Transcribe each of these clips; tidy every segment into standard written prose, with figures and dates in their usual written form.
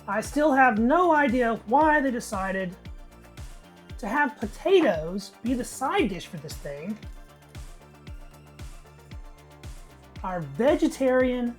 I still have no idea why they decided to have potatoes be the side dish for this thing. Our vegetarian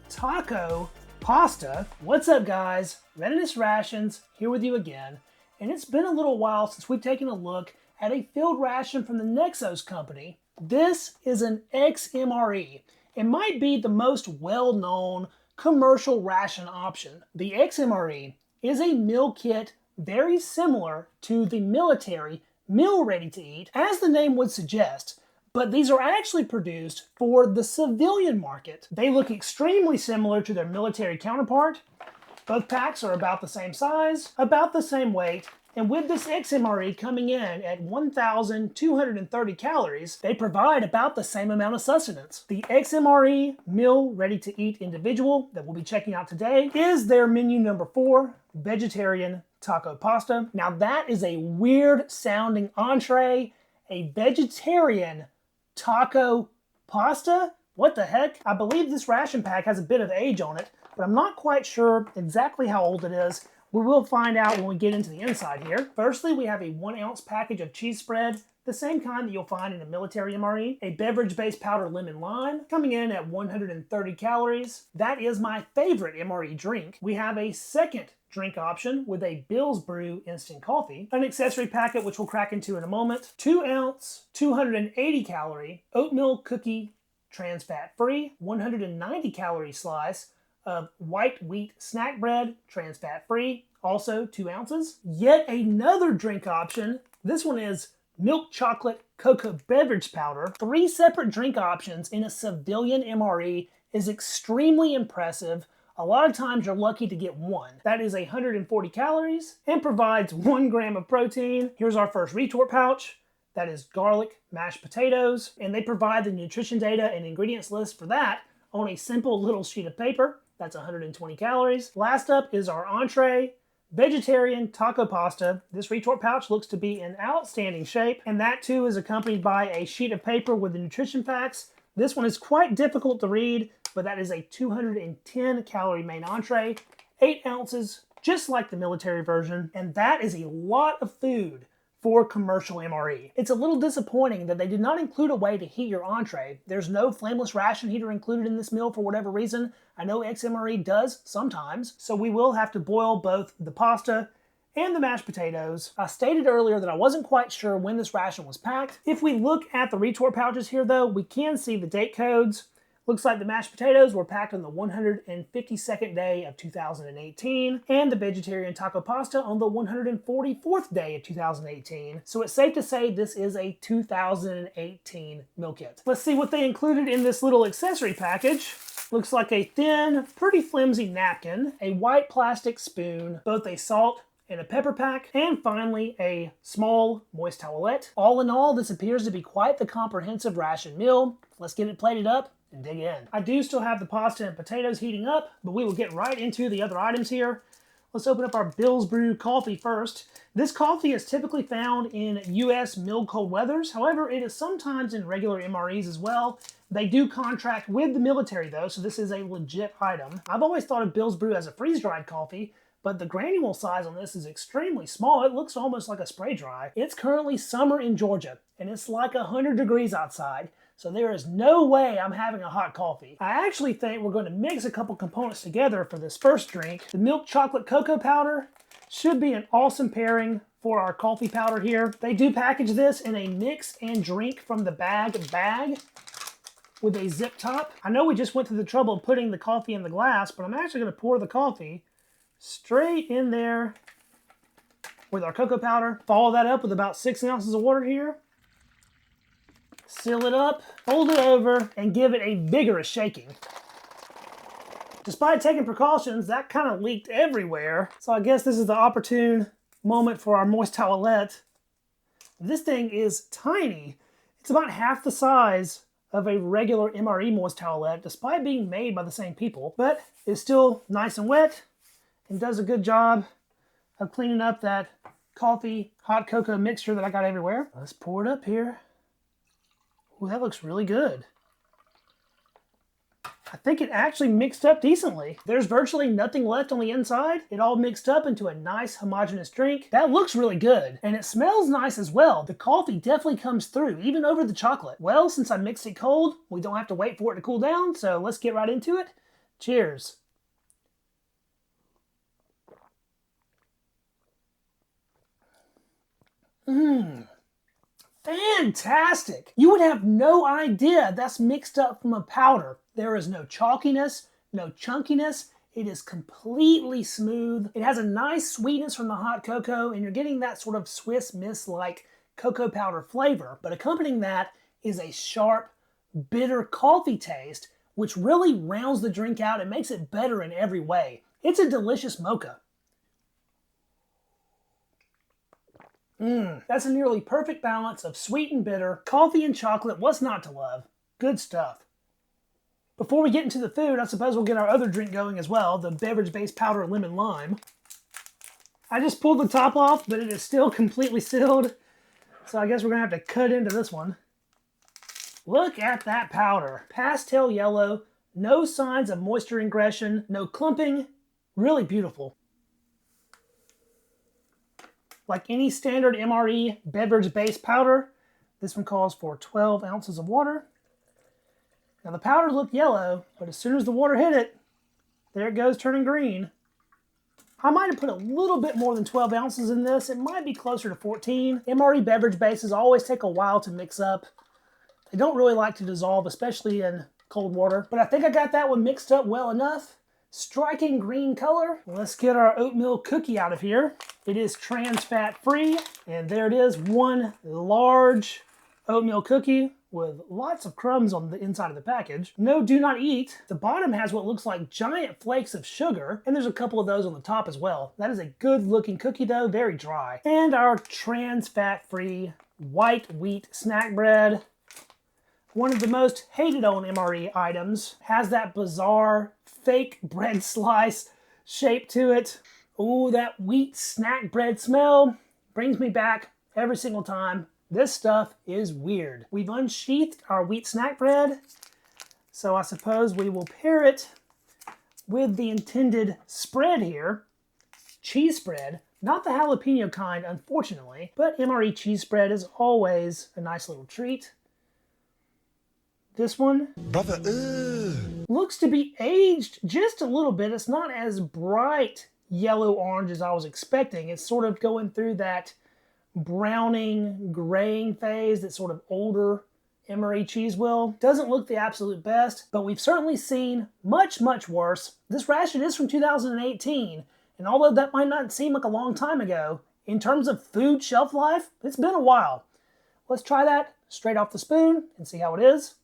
taco pasta. What's up, guys? Readiness Rations here with you again. And it's been a little while since we've taken a look at a filled ration from the Nex-Xos company. This is an XMRE. It might be the most well-known commercial ration option. The XMRE is a meal kit very similar to the military meal ready to eat, as the name would suggest, but these are actually produced for the civilian market. They look extremely similar to their military counterpart. Both packs are about the same size, about the same weight, and with this XMRE coming in at 1,230 calories, they provide about the same amount of sustenance. The XMRE Meal Ready to Eat Individual that we'll be checking out today is their menu number 4, Vegetarian Taco Pasta. Now that is a weird sounding entree, a vegetarian taco pasta? What the heck? I believe this ration pack has a bit of age on it, but I'm not quite sure exactly how old it is. We will find out when we get into the inside here. Firstly, we have a 1-ounce package of cheese spread, the same kind that you'll find in a military MRE. A beverage-based powder lemon lime, coming in at 130 calories. That is my favorite MRE drink. We have a second drink option with a Bill's Brew instant coffee. An accessory packet, which we'll crack into in a moment. 2-ounce, 280 calorie oatmeal cookie, trans fat free, 190 calorie slice of white wheat snack bread, trans fat free, also 2 ounces. Yet another drink option. This one is milk chocolate cocoa beverage powder. 3 separate drink options in a civilian MRE is extremely impressive. A lot of times you're lucky to get one. That is 140 calories and provides 1 gram of protein. Here's our first retort pouch. That is garlic mashed potatoes, and they provide the nutrition data and ingredients list for that on a simple little sheet of paper. That's 120 calories. Last up is our entree, vegetarian taco pasta. This retort pouch looks to be in outstanding shape, and that too is accompanied by a sheet of paper with the nutrition facts. This one is quite difficult to read, but that is a 210 calorie main entree, 8 ounces, just like the military version, and that is a lot of food for commercial MRE. It's a little disappointing that they did not include a way to heat your entree. There's no flameless ration heater included in this meal for whatever reason. I know XMRE does sometimes, so we will have to boil both the pasta and the mashed potatoes. I stated earlier that I wasn't quite sure when this ration was packed. If we look at the retort pouches here though, we can see the date codes. Looks like the mashed potatoes were packed on the 152nd day of 2018, and the vegetarian taco pasta on the 144th day of 2018. So it's safe to say this is a 2018 meal kit. Let's see what they included in this little accessory package. Looks like a thin, pretty flimsy napkin, a white plastic spoon, both a salt and a pepper pack, and finally a small moist towelette. All in all, this appears to be quite the comprehensive ration meal. Let's get it plated up and dig in. I do still have the pasta and potatoes heating up, but we will get right into the other items here. Let's open up our Bill's Brew coffee first. This coffee is typically found in US milled cold weathers. However, it is sometimes in regular MREs as well. They do contract with the military though, so this is a legit item. I've always thought of Bill's Brew as a freeze-dried coffee, but the granule size on this is extremely small. It looks almost like a spray dry. It's currently summer in Georgia, and it's like 100 degrees outside. So there is no way I'm having a hot coffee. I actually think we're going to mix a couple components together for this first drink. The milk chocolate cocoa powder should be an awesome pairing for our coffee powder here. They do package this in a mix and drink from the bag with a zip top. I know we just went through the trouble of putting the coffee in the glass, but I'm actually going to pour the coffee straight in there with our cocoa powder. Follow that up with about 6 ounces of water here. Seal it up, fold it over, and give it a vigorous shaking. Despite taking precautions, that kind of leaked everywhere. So I guess this is the opportune moment for our moist towelette. This thing is tiny. It's about half the size of a regular MRE moist towelette, despite being made by the same people, but it's still nice and wet and does a good job of cleaning up that coffee, hot cocoa mixture that I got everywhere. Let's pour it up here. Ooh, that looks really good. I think it actually mixed up decently. There's virtually nothing left on the inside. It all mixed up into a nice homogeneous drink. That looks really good. And it smells nice as well. The coffee definitely comes through, even over the chocolate. Well, since I mixed it cold, we don't have to wait for it to cool down, so let's get right into it. Cheers. Fantastic! You would have no idea that's mixed up from a powder. There is no chalkiness, no chunkiness. It is completely smooth. It has a nice sweetness from the hot cocoa, and you're getting that sort of Swiss Miss-like cocoa powder flavor. But accompanying that is a sharp, bitter coffee taste, which really rounds the drink out and makes it better in every way. It's a delicious mocha. That's a nearly perfect balance of sweet and bitter, coffee and chocolate. What's not to love? Good stuff. Before we get into the food, I suppose we'll get our other drink going as well, the beverage-based powder lemon lime. I just pulled the top off, but it is still completely sealed, so I guess we're going to have to cut into this one. Look at that powder. Pastel yellow, no signs of moisture ingression, no clumping, really beautiful. Like any standard MRE beverage-based powder, this one calls for 12 ounces of water. Now the powder looked yellow, but as soon as the water hit it, there it goes turning green. I might have put a little bit more than 12 ounces in this. It might be closer to 14. MRE beverage bases always take a while to mix up. They don't really like to dissolve, especially in cold water. But I think I got that one mixed up well enough. Striking green color. Let's get our oatmeal cookie out of here. It is trans fat free, and there it is, one large oatmeal cookie with lots of crumbs on the inside of the package. No do not eat. The bottom has what looks like giant flakes of sugar, and there's a couple of those on the top as well. That is a good looking cookie though, very dry. And our trans fat free white wheat snack bread. One of the most hated on MRE items, has that bizarre fake bread slice shape to it. Ooh, that wheat snack bread smell brings me back every single time. This stuff is weird. We've unsheathed our wheat snack bread, so I suppose we will pair it with the intended spread here. Cheese spread, not the jalapeno kind, unfortunately, but MRE cheese spread is always a nice little treat. This one looks to be aged just a little bit. It's not as bright yellow-orange as I was expecting. It's sort of going through that browning, graying phase that sort of older MRE cheese will. Doesn't look the absolute best, but we've certainly seen much, much worse. This ration is from 2018, and although that might not seem like a long time ago, in terms of food shelf life, it's been a while. Let's try that straight off the spoon and see how it is.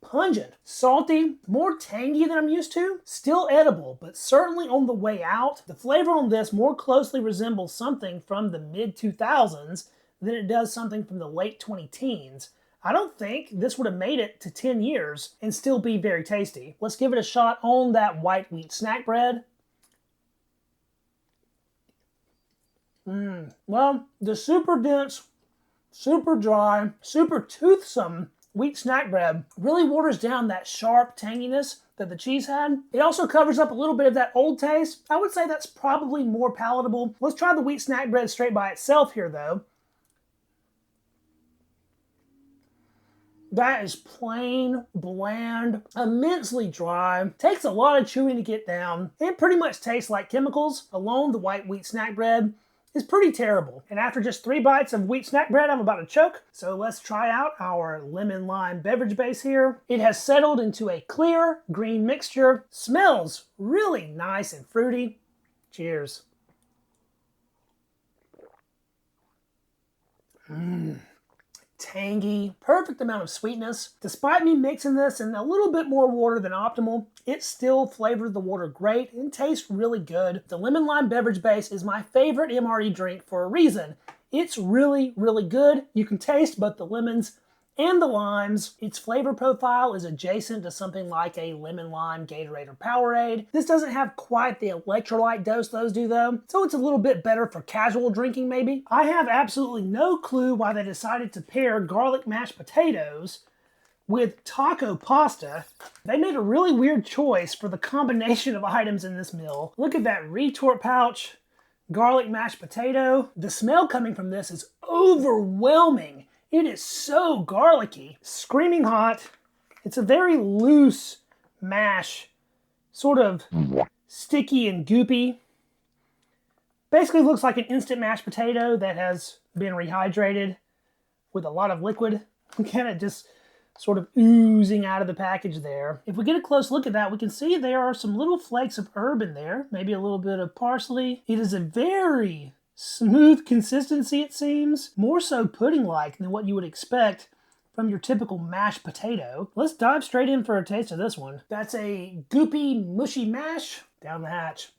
Pungent, salty, more tangy than I'm used to. Still edible, but certainly on the way out. The flavor on this more closely resembles something from the mid-2000s than it does something from the late 20-teens. I don't think this would have made it to 10 years and still be very tasty. Let's give it a shot on that white wheat snack bread. Well, the super dense, super dry, super toothsome wheat snack bread really waters down that sharp tanginess that the cheese had. It also covers up a little bit of that old taste. I would say that's probably more palatable. Let's try the wheat snack bread straight by itself here though. That is plain, bland, immensely dry. Takes a lot of chewing to get down. It pretty much tastes like chemicals. Alone, the white wheat snack bread is pretty terrible. And after just 3 bites of wheat snack bread, I'm about to choke. So let's try out our lemon lime beverage base here. It has settled into a clear green mixture. Smells really nice and fruity. Cheers. Tangy, perfect amount of sweetness. Despite me mixing this in a little bit more water than optimal, it still flavored the water great and tastes really good. The lemon lime beverage base is my favorite MRE drink for a reason. It's really, really good. You can taste both the lemons and the limes. Its flavor profile is adjacent to something like a lemon lime Gatorade or Powerade. This doesn't have quite the electrolyte dose those do though, so it's a little bit better for casual drinking maybe. I have absolutely no clue why they decided to pair garlic mashed potatoes with taco pasta. They made a really weird choice for the combination of items in this meal. Look at that retort pouch, garlic mashed potato. The smell coming from this is overwhelming. It is so garlicky, screaming hot. It's a very loose mash, sort of sticky and goopy. Basically looks like an instant mashed potato that has been rehydrated with a lot of liquid. Kind of just sort of oozing out of the package there. If we get a close look at that, we can see there are some little flakes of herb in there, maybe a little bit of parsley. It is a very smooth consistency, it seems, more so pudding-like than what you would expect from your typical mashed potato. Let's dive straight in for a taste of this one. That's a goopy, mushy mash down the hatch.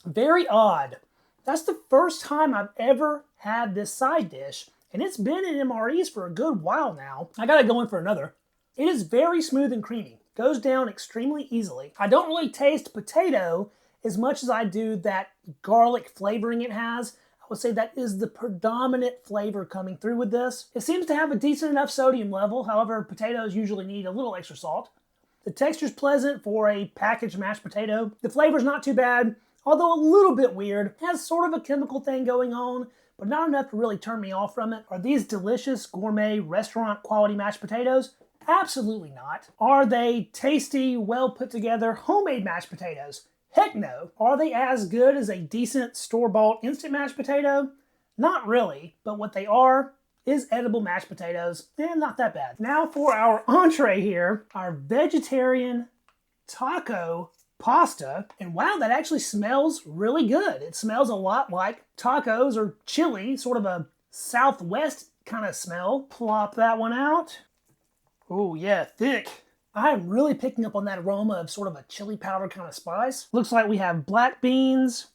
Very odd. That's the first time I've ever had this side dish, and it's been in MREs for a good while now. I gotta go in for another. It is very smooth and creamy. Goes down extremely easily. I don't really taste potato as much as I do that garlic flavoring it has. I would say that is the predominant flavor coming through with this. It seems to have a decent enough sodium level. However, potatoes usually need a little extra salt. The texture's pleasant for a packaged mashed potato. The flavor's not too bad, although a little bit weird. It has sort of a chemical thing going on, but not enough to really turn me off from it. Are these delicious gourmet restaurant quality mashed potatoes? Absolutely not. Are they tasty, well put together homemade mashed potatoes? Heck no. Are they as good as a decent store-bought instant mashed potato? Not really, but what they are is edible mashed potatoes, and not that bad. Now for our entree here, our vegetarian taco pasta. And wow, that actually smells really good. It smells a lot like tacos or chili, sort of a Southwest kind of smell. Plop that one out. Oh yeah, thick. I'm really picking up on that aroma of sort of a chili powder kind of spice. Looks like we have black beans,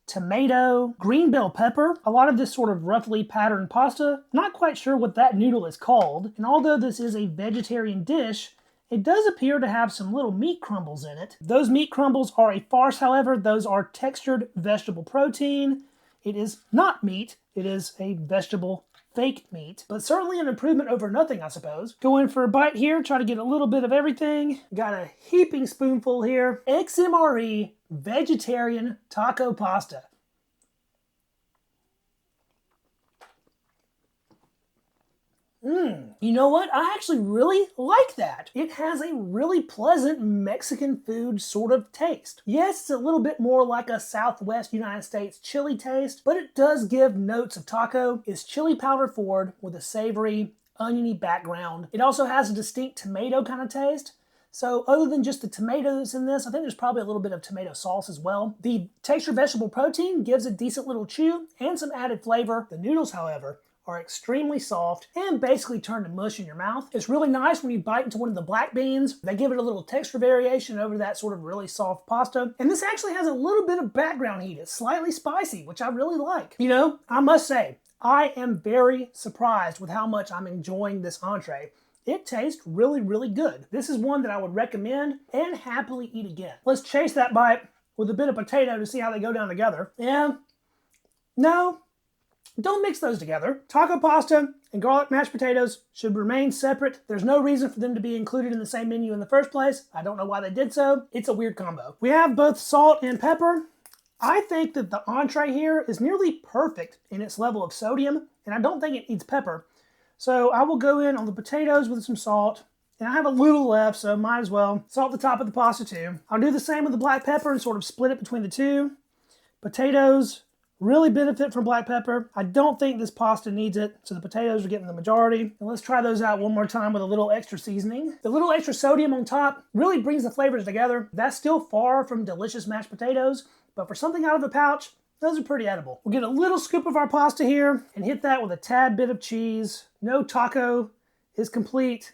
tomato, green bell pepper, a lot of this sort of roughly patterned pasta. Not quite sure what that noodle is called. And although this is a vegetarian dish, it does appear to have some little meat crumbles in it. Those meat crumbles are a farce, however. Those are textured vegetable protein. It is not meat. It is a vegetable fake meat, but certainly an improvement over nothing, I suppose. Go in for a bite here, try to get a little bit of everything. Got a heaping spoonful here. XMRE Vegetarian Taco Pasta. You know what? I actually really like that. It has a really pleasant Mexican food sort of taste. Yes, it's a little bit more like a Southwest United States chili taste, but it does give notes of taco. It's chili powder forward with a savory, oniony background. It also has a distinct tomato kind of taste. So other than just the tomatoes in this, I think there's probably a little bit of tomato sauce as well. The textured vegetable protein gives a decent little chew and some added flavor. The noodles, however, are extremely soft and basically turn to mush in your mouth. It's really nice when you bite into one of the black beans. They give it a little texture variation over that sort of really soft pasta. And this actually has a little bit of background heat. It's slightly spicy, which I really like. You know, I must say, I am very surprised with how much I'm enjoying this entree. It tastes really, really good. This is one that I would recommend and happily eat again. Let's chase that bite with a bit of potato to see how they go down together. Yeah, no, don't mix those together. Taco pasta and garlic mashed potatoes should remain separate. There's no reason for them to be included in the same menu in the first place. I don't know why they did so. It's a weird combo. We have both salt and pepper. I think that the entree here is nearly perfect in its level of sodium, and I don't think it needs pepper. So I will go in on the potatoes with some salt, and I have a little left, so might as well salt the top of the pasta too. I'll do the same with the black pepper and sort of split it between the two. Potatoes really benefit from black pepper. I don't think this pasta needs it, so the potatoes are getting the majority. And let's try those out one more time with a little extra seasoning. The little extra sodium on top really brings the flavors together. That's still far from delicious mashed potatoes, but for something out of a pouch, those are pretty edible. We'll get a little scoop of our pasta here and hit that with a tad bit of cheese. No taco is complete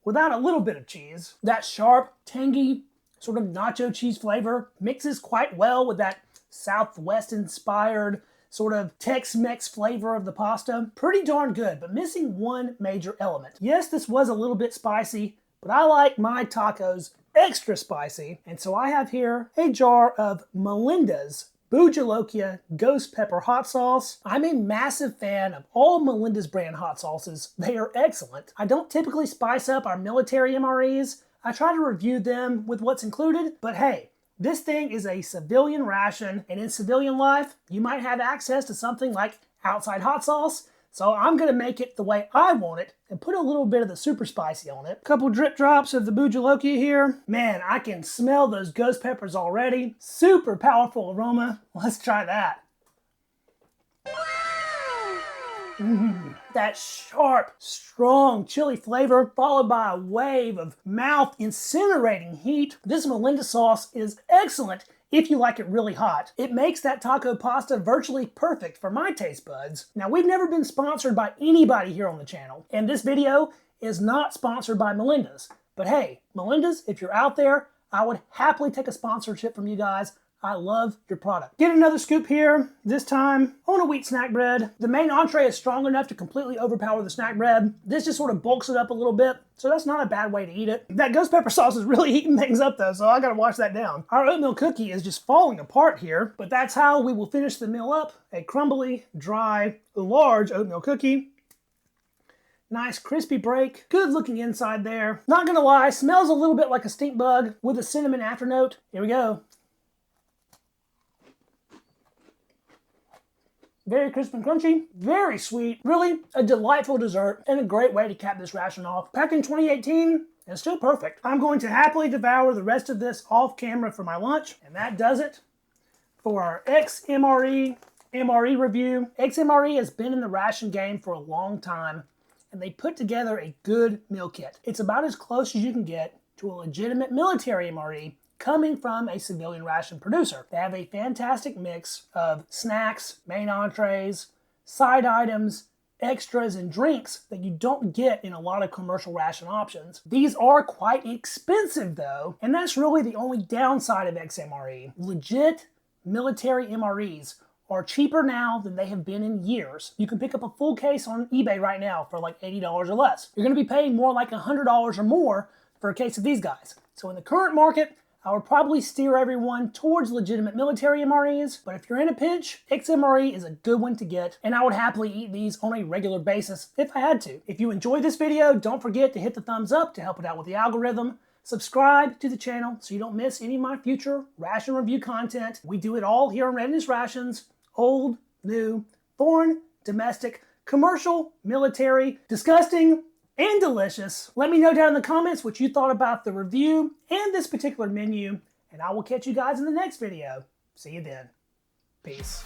without a little bit of cheese. That sharp, tangy, sort of nacho cheese flavor mixes quite well with that Southwest-inspired sort of Tex-Mex flavor of the pasta. Pretty darn good, but missing one major element. Yes, this was a little bit spicy, but I like my tacos extra spicy. And so I have here a jar of Melinda's Bujalokia Ghost Pepper Hot Sauce. I'm a massive fan of all Melinda's brand hot sauces. They are excellent. I don't typically spice up our military MREs. I try to review them with what's included, but hey, this thing is a civilian ration, and in civilian life, you might have access to something like outside hot sauce, so I'm gonna make it the way I want it and put a little bit of the super spicy on it. A couple drip drops of the Bujalokia here. Man, I can smell those ghost peppers already. Super powerful aroma. Let's try that. That sharp, strong chili flavor followed by a wave of mouth incinerating heat. This Melinda sauce is excellent if you like it really hot. It makes that taco pasta virtually perfect for my taste buds. Now, we've never been sponsored by anybody here on the channel, and this video is not sponsored by Melinda's. But hey, Melinda's, if you're out there, I would happily take a sponsorship from you guys. I love your product. Get another scoop here, this time on a wheat snack bread. The main entree is strong enough to completely overpower the snack bread. This just sort of bulks it up a little bit, so that's not a bad way to eat it. That ghost pepper sauce is really heating things up though, so I gotta wash that down. Our oatmeal cookie is just falling apart here, but that's how we will finish the meal up. A crumbly, dry, large oatmeal cookie. Nice crispy break, good looking inside there. Not gonna lie, smells a little bit like a stink bug with a cinnamon afternote. Here we go. Very crisp and crunchy, very sweet, really a delightful dessert and a great way to cap this ration off. Packed in 2018 and still perfect. I'm going to happily devour the rest of this off camera for my lunch, and that does it for our XMRE MRE review. XMRE has been in the ration game for a long time, and they put together a good meal kit. It's about as close as you can get to a legitimate military MRE coming from a civilian ration producer. They have a fantastic mix of snacks, main entrees, side items, extras, and drinks that you don't get in a lot of commercial ration options. These are quite expensive though, and that's really the only downside of XMRE. Legit military MREs are cheaper now than they have been in years. You can pick up a full case on eBay right now for like $80 or less. You're gonna be paying more like $100 or more for a case of these guys. So in the current market, I would probably steer everyone towards legitimate military MREs, but if you're in a pinch, XMRE is a good one to get, and I would happily eat these on a regular basis if I had to. If you enjoyed this video, don't forget to hit the thumbs up to help it out with the algorithm. Subscribe to the channel so you don't miss any of my future ration review content. We do it all here on Readiness Rations. Old, new, foreign, domestic, commercial, military, disgusting, and delicious. Let me know down in the comments what you thought about the review and this particular menu, and I will catch you guys in the next video. See you then. Peace.